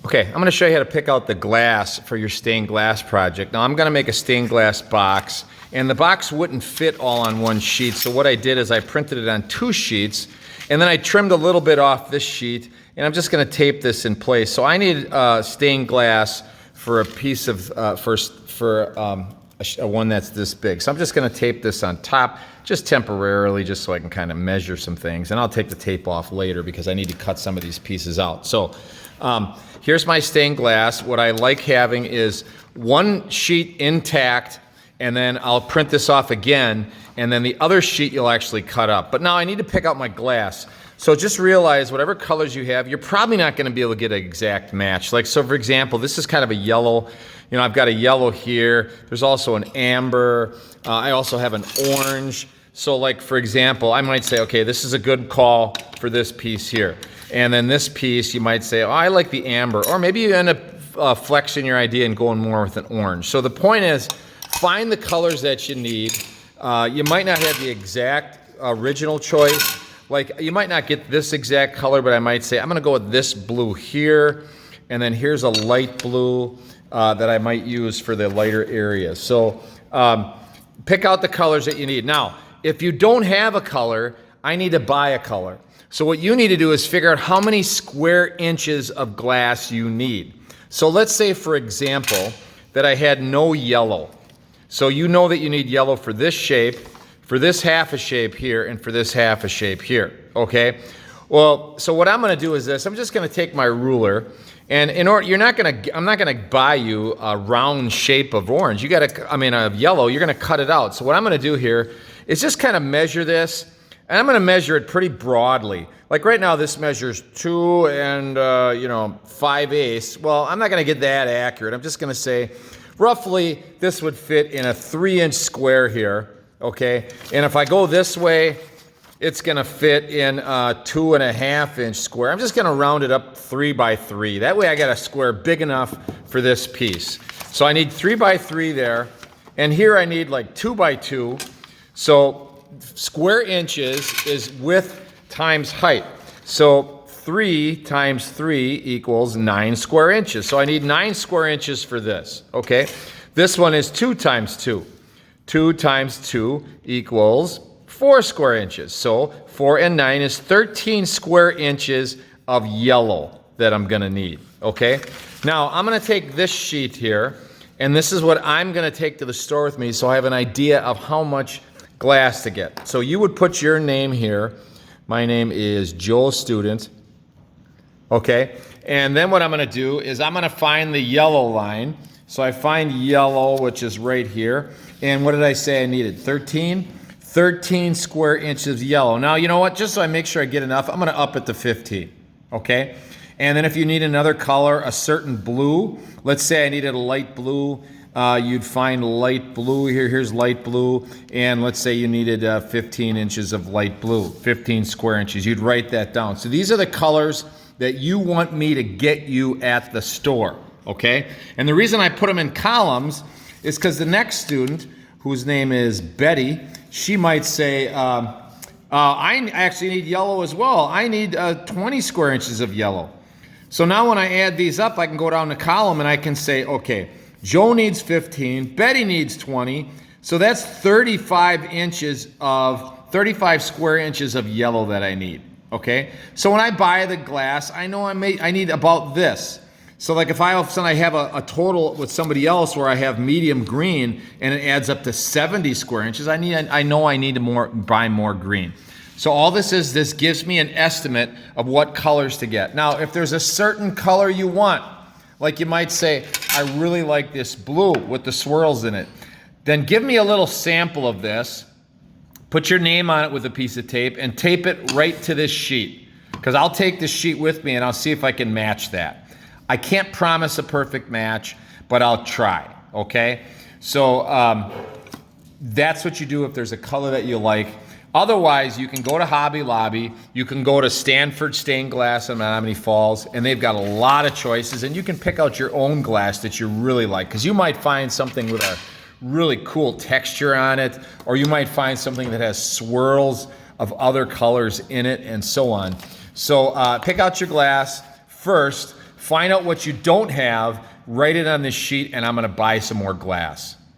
Okay, I'm going to show you how to pick out the glass for your stained glass project. Now I'm going to make a stained glass box, and the box wouldn't fit all on one sheet, so what I did is I printed it on 2 sheets, and then I trimmed a little bit off this sheet, and I'm just going to tape this in place. So I need stained glass for a piece of, one that's this big. So I'm just going to tape this on top, just temporarily, just so I can kind of measure some things, and I'll take the tape off later because I need to cut some of these pieces out. So here's my stained glass. What I like having is one sheet intact, and then I'll print this off again, and then the other sheet you'll actually cut up. But now I need to pick out my glass. So just realize whatever colors you have, you're probably not going to be able to get an exact match. Like, so for example, this is kind of a yellow. You know, I've got a yellow here. There's also an amber. I also have an orange. So like, for example, I might say, okay, this is a good call for this piece here. And then this piece, you might say, oh, I like the amber. Or maybe you end up flexing your idea and going more with an orange. So the point is, find the colors that you need. You might not have the exact original choice. Like, you might not get this exact color, but I might say, I'm gonna go with this blue here, and then here's a light blue that I might use for the lighter areas. So pick out the colors that you need. Now, if you don't have a color, I need to buy a color. So what you need to do is figure out how many square inches of glass you need. So let's say, for example, that I had no yellow. So you know that you need yellow for this shape, for this half a shape here, and for this half a shape here, okay? Well, so what I'm gonna do is this. I'm just gonna take my ruler, and in order, I'm not gonna buy you a round shape of orange. You gotta, of yellow, you're gonna cut it out. So what I'm gonna do here is just kind of measure this, and I'm gonna measure it pretty broadly. Like right now, this measures 2 and 5/8. Well, I'm not gonna get that accurate. I'm just gonna say, roughly, this would fit in a 3-inch square here, okay? And if I go this way, it's gonna fit in a 2.5-inch square. I'm just gonna round it up 3 by 3. That way I got a square big enough for this piece. So I need 3 by 3 there, and here I need like 2 by 2. So square inches is width times height. So 3 times 3 equals 9 square inches. So I need 9 square inches for this, okay? This one is 2 times 2. 2 times 2 equals 4 square inches. So 4 and 9 is 13 square inches of yellow that I'm gonna need, okay? Now I'm gonna take this sheet here, and this is what I'm gonna take to the store with me so I have an idea of how much glass to get. So you would put your name here. My name is Joe Student, okay? And then what I'm gonna do is I'm gonna find the yellow line. So I find yellow, which is right here. And what did I say I needed? 13? 13 square inches of yellow. Now, you know what? Just so I make sure I get enough, I'm gonna up it to 15, okay? And then if you need another color, a certain blue, let's say I needed a light blue, you'd find light blue here. Here's light blue. And let's say you needed 15 inches of light blue, 15 square inches. You'd write that down. So these are the colors that you want me to get you at the store, okay? And the reason I put them in columns is because the next student, whose name is Betty, she might say, I actually need yellow as well. I need 20 square inches of yellow. So now when I add these up, I can go down the column and I can say, okay, Joe needs 15, Betty needs 20, so that's 35 square inches of yellow that I need, okay? So when I buy the glass, I know I need about this. So like if all of a sudden I have a total with somebody else where I have medium green and it adds up to 70 square inches, I know I need to buy more green. So all this gives me an estimate of what colors to get. Now, if there's a certain color you want, like you might say, I really like this blue with the swirls in it, then give me a little sample of this, put your name on it with a piece of tape, and tape it right to this sheet. Because I'll take this sheet with me and I'll see if I can match that. I can't promise a perfect match, but I'll try, okay? So that's what you do if there's a color that you like. Otherwise, you can go to Hobby Lobby, you can go to Stanford Stained Glass in Menominee Falls, and they've got a lot of choices, and you can pick out your own glass that you really like, because you might find something with a really cool texture on it, or you might find something that has swirls of other colors in it, and so on. So pick out your glass first. Find out what you don't have, write it on this sheet, and I'm gonna buy some more glass.